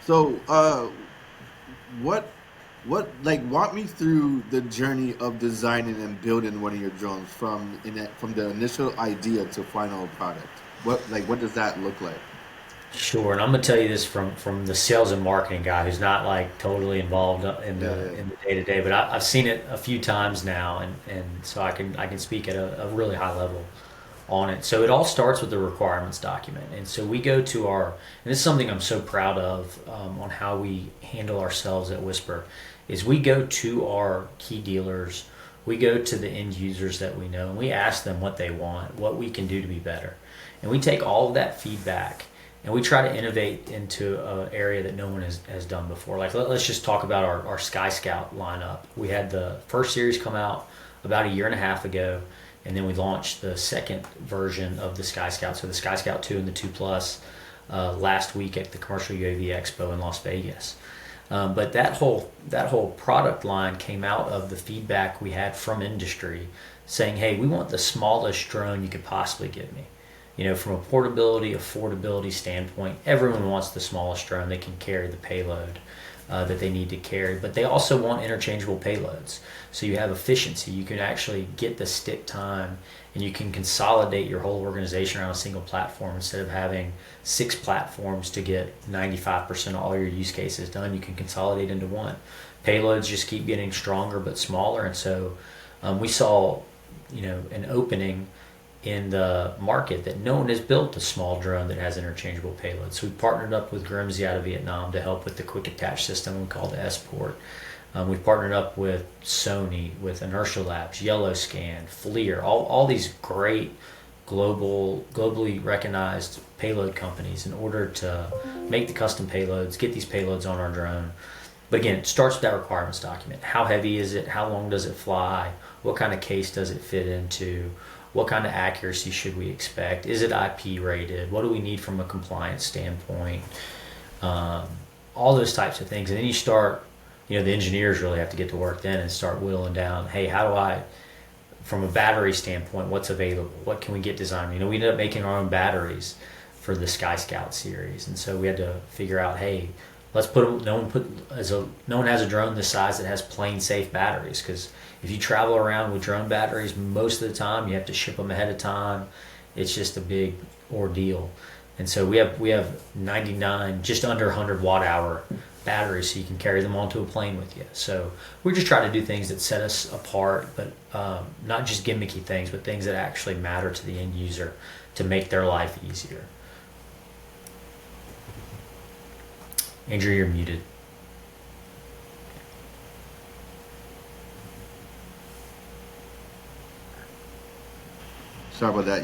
So, what, walk me through the journey of designing and building one of your drones from the initial idea to final product. What does that look like? Sure, and I'm gonna tell you this from the sales and marketing guy who's not like totally involved in Yeah, the yeah. in the day to day, but I've seen it a few times now, and so I can speak at a really high level on it. So it all starts with the requirements document, and so we go to our, and this is something I'm so proud of on how we handle ourselves at Whisper, is we go to our key dealers, we go to the end users that we know, and we ask them what they want, what we can do to be better, and we take all of that feedback and we try to innovate into an area that no one has done before. Like us just talk about our Sky Scout lineup. We had the first series come out about a year and a half ago, and then we launched the second version of the Sky Scout, so the Sky Scout 2 and the 2 Plus, last week at the Commercial UAV Expo in Las Vegas. But that whole product line came out of the feedback we had from industry, saying, "Hey, we want the smallest drone you could possibly give me." From a portability, affordability standpoint, everyone wants the smallest drone they can carry the payload that they need to carry, but they also want interchangeable payloads. So you have efficiency. You can actually get the stick time and you can consolidate your whole organization around a single platform instead of having six platforms to get 95% of all your use cases done. You can consolidate into one. Payloads just keep getting stronger but smaller, and so we saw, an opening in the market that no one has built a small drone that has interchangeable payloads. So we partnered up with Grimsby out of Vietnam to help with the quick attach system we call the S-Port. We've partnered up with Sony, with Inertia Labs, Yellowscan, FLIR, all these great globally recognized payload companies in order to make the custom payloads, get these payloads on our drone. But again, it starts with that requirements document. How heavy is it? How long does it fly? What kind of case does it fit into? What kind of accuracy should we expect? Is it IP rated? What do we need from a compliance standpoint? Um, all those types of things. And then you start, the engineers really have to get to work then and start whittling down, hey, how do I, from a battery standpoint, what's available? What can we get designed? We ended up making our own batteries for the Sky Scout series. And so we had to figure out, hey, let's put no one has a drone this size that has plane safe batteries, because if you travel around with drone batteries, most of the time you have to ship them ahead of time. It's just a big ordeal. And so we have 99, just under 100 watt hour batteries, so you can carry them onto a plane with you. So we just try to do things that set us apart, but not just gimmicky things, but things that actually matter to the end user to make their life easier. Andrew, you're muted. Sorry about that.